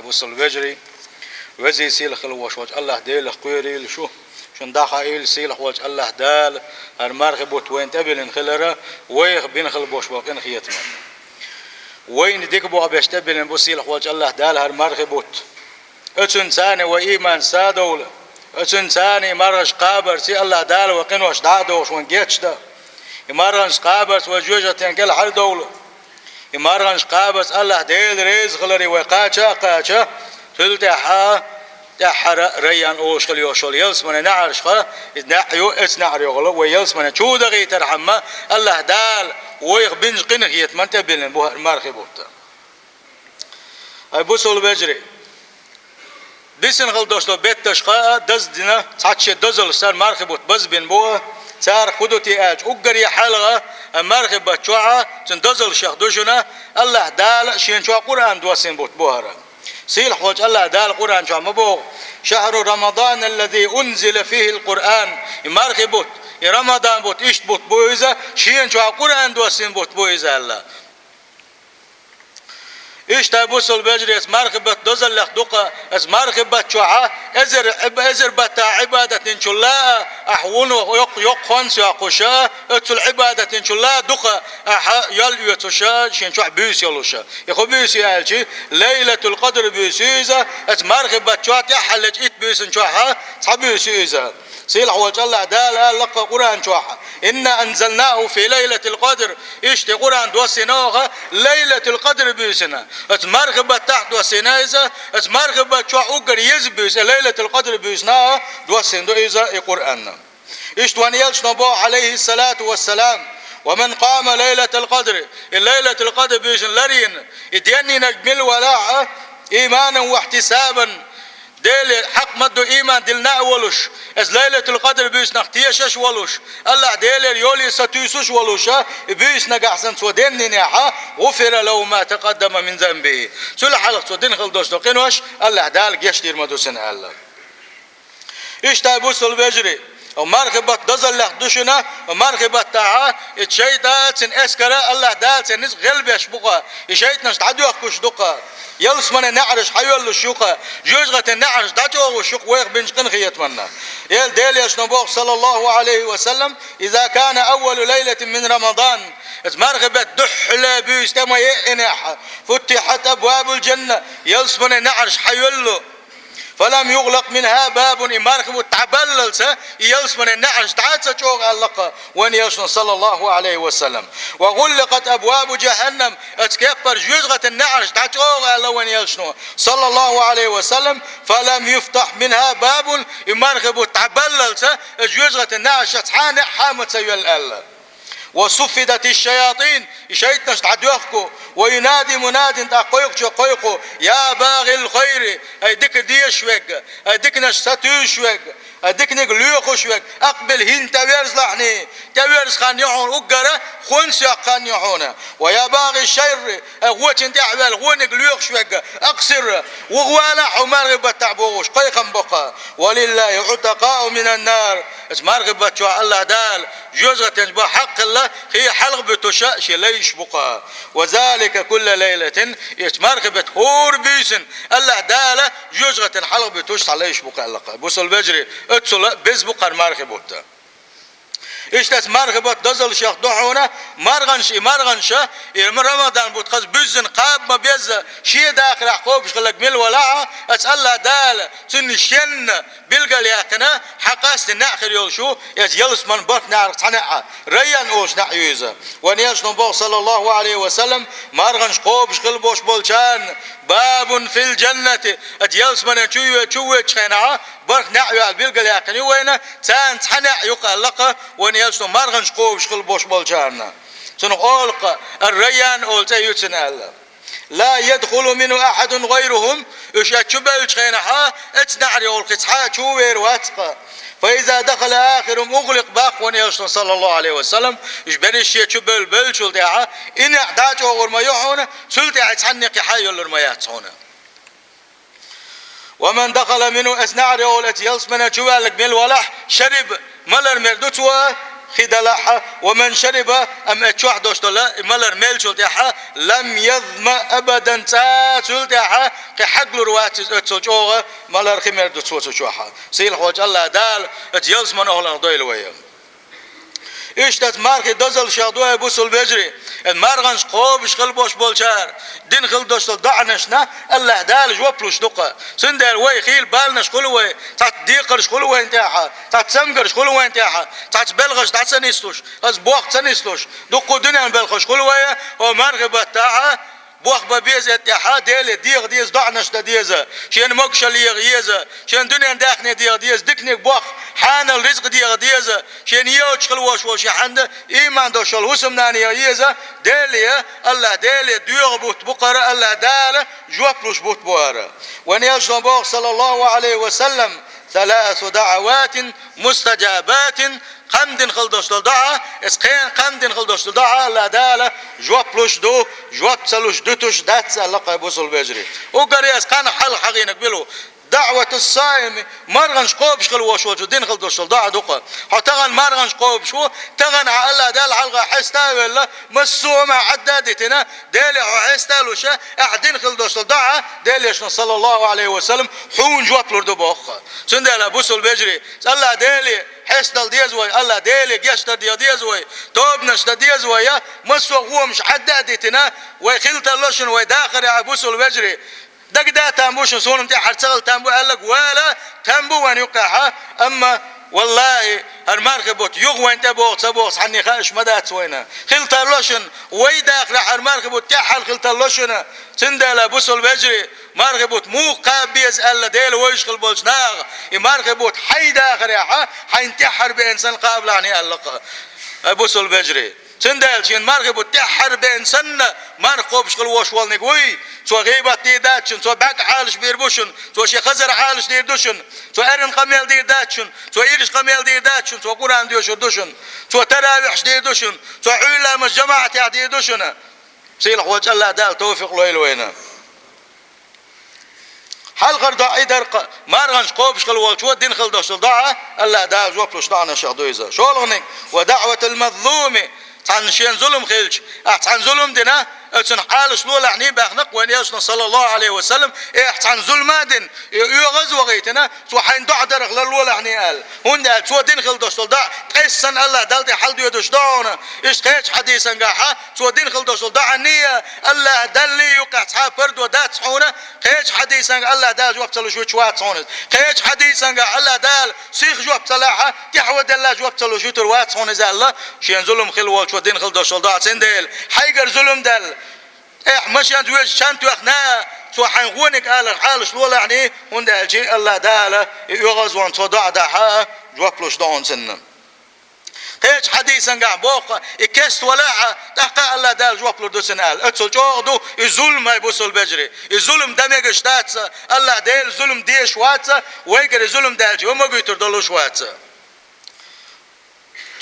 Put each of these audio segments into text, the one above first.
وصل بجري وزي سيلخ الوشوج الله ديل قيري شو شن داخل سيلخ وج الله دال المرغب وين تبلن خلرا ويخ بين خل بوش باقين خيتنا وين ديك بو ابيش تبلن بو سيلخ وج الله دال المرغب وت اتن ثاني وايمان سادول اتن ثاني مرج قابر سي الله دال وقين وش دادوش وين جيتش دا مرج قابر وجوجه تنقل حل دوله مرج قابر الله ديل ريز خلري وقاچا قاچا تلتحا تحر ريان اوشل يوشل يلس من نعرش خا نحيو اس نعريغلو ويلس من تشودغي ترحمه الله دال ويغ بنج قنغيت من تبلن بو مارخبوت اي بوسول بجري بيسن غل دوشلو بيت تشقا دز دينا تاتش دزل سر مارخبوت بز بن بو صار خدوتي اج اوغري حلغه مارخبه تشوا تندزل شيخ دوجنا الله دال شين تشوا قران دوسين بوت بوهره سيل حوج الله دال القرآن شو مبوغ شهر رمضان الذي أنزل فيه القرآن مارخي بوت رمضان بوت إيش بوت بويزا شين شو القرآن دوسين بوت بويزا الله إيش تابوسل بجري اس مارخبت دوزل لخ دقة اس مارخبت شوعة ازر بتا عبادة إن شاء الله أحونه يق خنس يقشا اتل عبادة إن شاء الله دقة يل يتشا شين شوع بيس يلوشا يخو بيس يالشي ليلة القدر بيسيزا اس مارخبت شوعة يحلج ات بيس شوعها صحبيس يزا سيل حوج الله دالا لقى قرآن شوحة إنا أنزلناه في ليلة القدر إيش قرآن دوسيناها ليلة القدر بيسنا اتمرغبة تحت دوسينايزا اتمرغبة شوح أقر يزبيس ليلة القدر بيسناها دوسين دو إيزا قرآن إيش توانيالش نبو عليه الصلاة والسلام ومن قام ليلة القدر الليلة القدر بيسن لرين إديني نجمل ولاعة إيمانا واحتسابا ديل حق مدو إيمان دلنا ولوش از ليلة القدر بيس نختيشش ولوش الله ديل يولي ستيسوش ولوشا بيس نقحسن سودين نياحا غفر له ما تقدم من ذنبه سل حلق سودين خلدوش نقينوش الله دال جيشتير مدوسن الله إيش تابوس البجري ومرغبت دزل لخ دوشنا ومرغبت تاعا اتشيطات سن اسكرا الله دال سن نس غلبش بقى اشيطنش تعدوك كش دقا يلس من نعرش حيول الشوقة جوجغة نعرش داتو وشوق ويغ بنج قنخيت منا يل ديل يشنبوغ صلى الله عليه وسلم إذا كان أول ليلة من رمضان مرغبت دحلة بيستمع يئنح فتحت أبواب الجنة يلس من نعرش حيول فلم يغلق منها باب إمارخ تعبلل يلس من النعش تعال تشوغ اللقى وين يشن صلى الله عليه وسلم وغلقت أبواب جهنم اتكبر جزغة النعش تعال الله وين يشن صلى الله عليه وسلم فلم يفتح منها باب إمارخ تعبلل جزغة النعش تحانح حامد سيول الله وصفدت الشياطين شيطنش تعدوخكو وينادي مناد قيقو يا باغي الخير ايدك ديشوك ايدك نشتوشوك ايدك نقلوخوشوك اقبل هين تبيرز لحني تبيرز خان يحون اقرا خنس خان يحون ويا باغي الشر غوت انت اعمال غو نقلوخوشوك اقصر وغوالا عمر بتعبوش قيقم بقى ولله عتقاء من النار اسمار شو الله دال جزء تنبا حق الله هي حلق بتشاش ليش بقى وذلك كل ليلة يتمرغبت هور بيسن الله دال جزء حلق بتوش ليش بقى الله بوصل البجري اتصل بز بقى مرغبت ايش مرغبت دزل شيخ دحونا مرغنش رمضان بتخز بزن قاب ما بيز شي داخل عقوب شغلك مل ولا اسال دال تنشن بلقى لياتنا حقاس ناخر يلشو يلس من بط نعرف صنع ريان اوش نعيوزا ونيش نبو صلى الله عليه وسلم مرغنش قوب شغل بوش بولشان باب في الجنة يلس من تشوي تشينا برك نعيو بلقى لياتني وين تان صنع يقلق ونيش مرغنش قوب شغل بوش بولشان سنقولق الريان أولتا يتنال لا يدخل منه أحد غيرهم يشتبه يتخينها اتنعري والقصحة شوير واتقى فإذا دخل آخرهم أغلق باق ونيشن صلى الله عليه وسلم يشبري الشيء تشبه البلشل دعا إن اعداج وغرما يحونا سلطة يتحنق حي لرما يتحونا ومن دخل منه أسنعري والتي يلس من شوالك من الولح شرب ملر مردوتوا خدلها ومن شرب أم أتشوح دوشتلا ملر ميل شلتها لم يظمأ أبدا شلتها كحقل رواتي أتسوجوها ملر خمير دوتسوجوها سيل خوج الله دال أتيلس من أهلا ضيل ويا إشتت مارك دزل شادوه بوسل بجري المارغنش قوبش خلبوش بولشار دين خل دوشتل دعنشنا الله دال جوبلوش دقة سندل وي خيل بالنش خلوه تات ديقرش خلوه انتاحا تات سمقرش خلوه انتاحا تات بلغش تات سنيستوش از بوقت سنيستوش دقو دنيا بلغش خلوه ومارغ بتاعها بوخ ببيز اتحاد ديل ديغ ديز دعنش ديزه شين مقشل يغيزه شين دنيا داخني ديغ ديز دكنيك بوخ حان الرزق ديغ ديزه شين يوش خلوش وش حند ايمان دوشل وسمناني يغيزه ديلي الله ديلي ديغ بوت بقره الله دال جوبلوش بوت بواره ونيجن بوخ صلى الله عليه وسلم 3 دعوات مستجابات قمدن خلدوش دعاء اسقين قمدن خلدوش دعاء لا داله جواب لوش دو جواب تسلوش دوتوش داتس لقى بوصل بجري وقري اسقان حل حقينك بلو دعوة الصائم مرغنش قوب شغل وشو دين خلدوش دعاء دقة حتغن مرغنش قوب شو تغن على دال حلقة حستا ولا مسومة عدادتنا دالي حستا لوشا احدين خلدوش دعاء دالي صلى الله عليه وسلم حون جواب لردو بوخ سندلا بوصل بجري الله دالي حسدل ديزوي الله ديلي جشتر ديزوي توبنش ديزوي يا مسو هو مش عدادتنا وخلت اللوشن وداخل يا بوسل بجري دق دا تامبوشن سون انت حرتغل تامبو قال لك ولا تامبو وان يقعها اما والله المركبوت يغوى انت بوغ سبوغ حني خاش مدات وينا خلت اللوشن ويداخل المركبوت تحل خلت اللوشن تندل بوسل بجري مرغبوت مو قابيز الا ديل ويشغل بولشناغ مرغبوت حي داخل يا حينتحر بانسان قابل عني اللقاء بوسل بجري تندل شين مرغبوت تحر بانسان مرقوب شغل وشوال نقوي سو غيبات دي داتشن سو باك حالش بيربوشن سو شي خزر حالش دير دوشن سو ارن قميل دير داتشن سو ايرش قميل دير داتشن سو قران ديوش دوشن سو تراويح دير دوشن سو علماء الجماعه دير دوشن سيل خوج الله دال توفيق لويل وينا حلقر داعي درق مارغنش قوبش خلوال شو دين خل دوش دعاء الله دا جوبلوش دعنا شهدويزا شو لغنك ودعوة المظلوم عن شين ظلم خيلش عن ظلم دنا اتن حالش لولا عني باخنق وين يسنا صلى الله عليه وسلم عن ظلمادن يغز وغيتنا سو حين دع درغ لولا عني قال هون سو دين خل دوش دع قيسن الله دالتي حل ديو دوش دعنا ايش قيش حديثا قاحا سو دين خل دوش دع النية الله دلي يقع صحاب فرد ودات صحونا قيش حديثا الله دال جواب تلو شو شوات صحونا قيش حديثا الله دال سيخ جواب تلاحا تحود الله جواب تلو شو تروات صحونا زي الله شين ظلم خلوال شو دين خل دوش دع سندل حيقر ظلم دل إيه مش ينتويش شانتو أخنا سو حنغونك على حالش ولا يعني هند الشيء الله داله يغز وان صدع دحا جوابلوش دون سنن قيش حديثا قاع بوق إكست ولا تحقق الله دال جوابلو دو سنال اتسو جوغدو الظلم يبوسل بجري الظلم دمج شتاتسا الله ديل ظلم ديش واتسا ويقر الظلم دالجي وما قيتر دلوش واتسا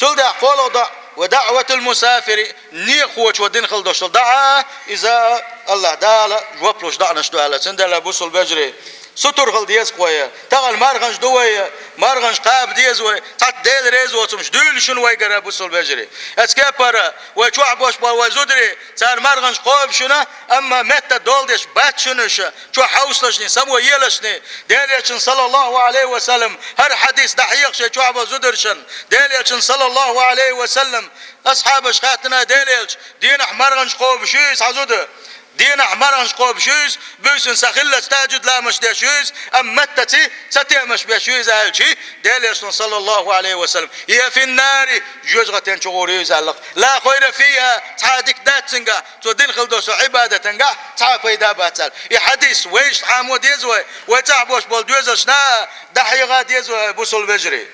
شل دا قولو دا ودعوة المسافر نيخوش ودين خلدوش دعاء إذا الله دالا جوابلوش دعنش دوالا سندلا بوصل بجري ستر خل ديز قوية تغل مارغنش دوية مارغنش قاب ديز وي تات ديل ريز وتمش دول شنو ويقرا بوصل بجري اسكابر ويشوع بوش وزودري صار مارغنش قوب شنو اما متى دولدش بات شنوش شو حوصلشني سمو يلشني ديليشن صلى الله عليه وسلم هر حديث دحيق شي شوع بوزودرشن ديليشن صلى الله عليه وسلم اصحاب شخاتنا ديليش دين مارغنش قوب شيس عزوده دين أحمرنش قوب شوز بوسن سخلة تاجد لا مش دشوز أم متتي ستي مش بشوز هالشي دليل صلى الله عليه وسلم هي في النار جوزغتين شغوريز علق لا خير فيها تعادك دات سنقا تودين خلدوس عبادة تنقا تعا فيدا باتسال حديث ويش حامود يزوي وتعبوش بولدوز شنا دحيغات يزوي بوصل بجري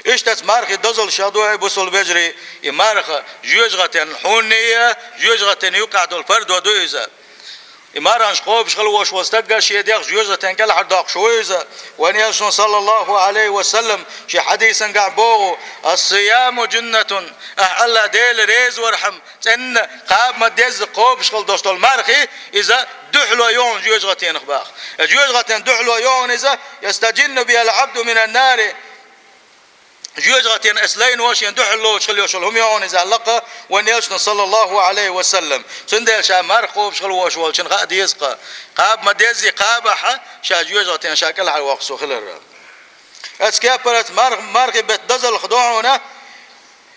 إيش تسمارخ دزل شادوه بوصل بجري إمارخ جوجغتين حونية جوجغتين يقعد الفرد ودويزة إمارنش قوب شغل وش واستقى شيء ديخ جوجغتين كل حداق شويزة وأن يسون صلى الله عليه وسلم شي حديثا قعبوه الصيام جنة أحلى ديل ريز ورحم تن قاب ما ديز قوب شغل دوشتو المارخي إذا دحلو يون جوجغتين خباخ جوجغتين دحلو يون إذا يستجن بها العبد من النار جوجغتين اسلين واشين دحلو شخليو شلهم يون زعلقه ونيلشن صلى الله عليه وسلم سندل شا مرخوب شخل واشول شن قاد يزقه قاب مدزي قابحه شا جوجغتين شاكل على وقسو خلر اسكابرت مرخ بتدزل خضوعنا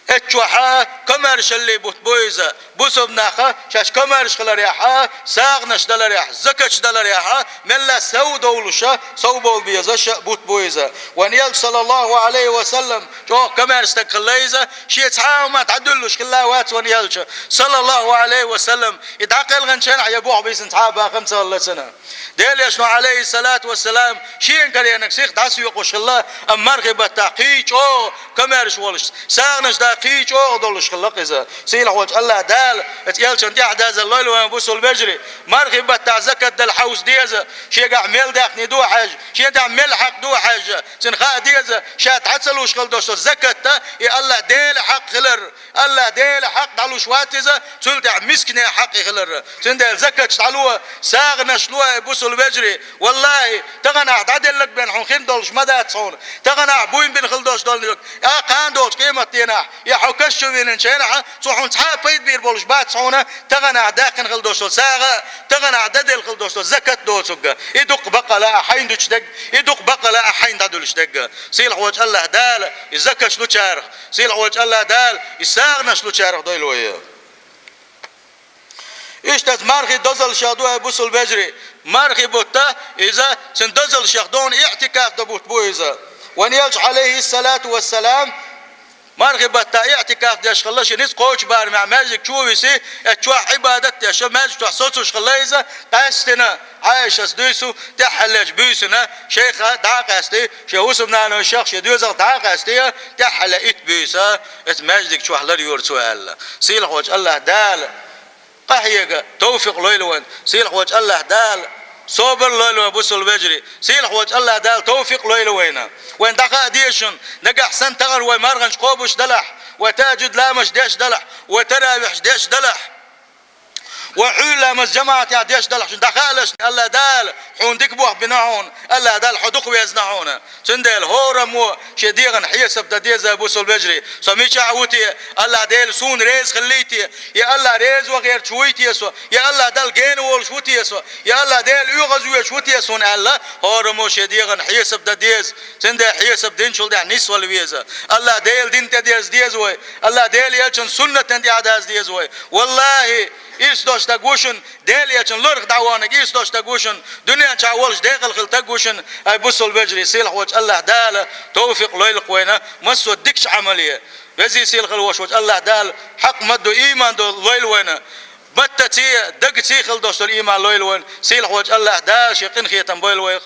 اتشوحا كمرش اللي بوتبويزا بوسبناخا شاش كمرش خلريحا ساغنش دلريح زكش دلريحا ملا سو دولشا سو بول بيزا بوتبويزا ونيل صلى الله عليه وسلم جو كمرش تكليزا شي تعاوما تعدلوش كلا وات ونيلش صلى الله عليه وسلم يتعقل غنشان يبوح بيسن تعابا 5 سنه ديل شنو عليه الصلاه والسلام شي انكرينك سيخ داس يقوش الله امرغبه تقيچ او كمرش ولش ساغنش قيچ او دولش خلق اذا سيل حوج الله دال اتيالش انت احداز الليل وبوسل بجري مرغبه تاع زكاه الحوس ديزا شي قاع ميل داخني دو حاج شي تاع ملحق دو حاج سنخا ديزا شات حتسلوش خل دوش زكاه يا الله ديل حق خلر الله ديل حق دالو شواتزا تل تاع مسكين حق خلر سندل زكاه تعلو ساغنش لو بوسل بجري والله تغنى تعدل لك بين حنخين دولش مدى تصون تغنى بوين بين خل دوش دول يا قان دوش قيمه تينا يا حكش وين شينها صحون صحاب بيد بير بولش بات صونه تغنى داقن خل دوش ساغه تغنى عدد خل دوش زكاه دوسك يدق بقلا حين دشدق يدق بقلا حين ددلش دق سيل حوج الله دال يزكش لو شارخ سيل حوج الله دال يساغنش لو شارخ دويلويه اشتت مرخي دزل شادو بوسل بجري مرخي بوتا اذا سندزل شخدون اعتكاف دبوت بويزا ونيلش عليه الصلاه والسلام مرغبة تا اعتكاف داش خلاش نيس قوش بار مع ماجك شويسي اتشوا عبادت يا شو ماجك تحصوش خلايزه قاستنا عايش اسديسو تحلج بيسنا شيخ داقاستي شهوسمنا انا الشيخ شدوزر داقاستي تحل ات بيسا ات ماجك شو حلر يور سؤال سيل خوج الله دال قحيق توفيق ليلوان سيل خوج الله دال صوبر ليلو بوسل بجري سيل خوج الله دال توفيق ليلو وين دقا ديشن نجح سن تغر ومرغنش قوبش دلح وتاجد لامش ديش دلح وترابح ديش دلح وحول مس جماعة يا ديش دلح دخالش الله دال حون دكبوح بنعون الله دال حدق ويزنعون سندل هورمو شديغن حيسب ديزا بوسل بجري سميش عوتي الله دال سون ريز خليتي يا الله ريز وغير شويتي يسو يا الله دال جين وول شوتي يسو يا الله دال يغزو شوتي يسون الله هورمو شديغن حيسب ديز سندل حيسب دين شول ده نيس والويزا الله دال دين ديز وي الله دال يلشن سنة دي عداز ديز وي والله إيش دوش تقوشن ديل يجن لرخ دعوانك إيش دوش تقوشن دنيا تعولش داخل خل تقوشن أي بوسل بجري سيل خوش الله دال توفيق ليل قوينا مسو دكش عملية بزي سيل خل وش الله دال حق مدو إيمان دو ليل وينا بتتي دق تي خل دوش الإيمان ليل وين سيل خوش الله دال شيقين خيتم بيل ويخ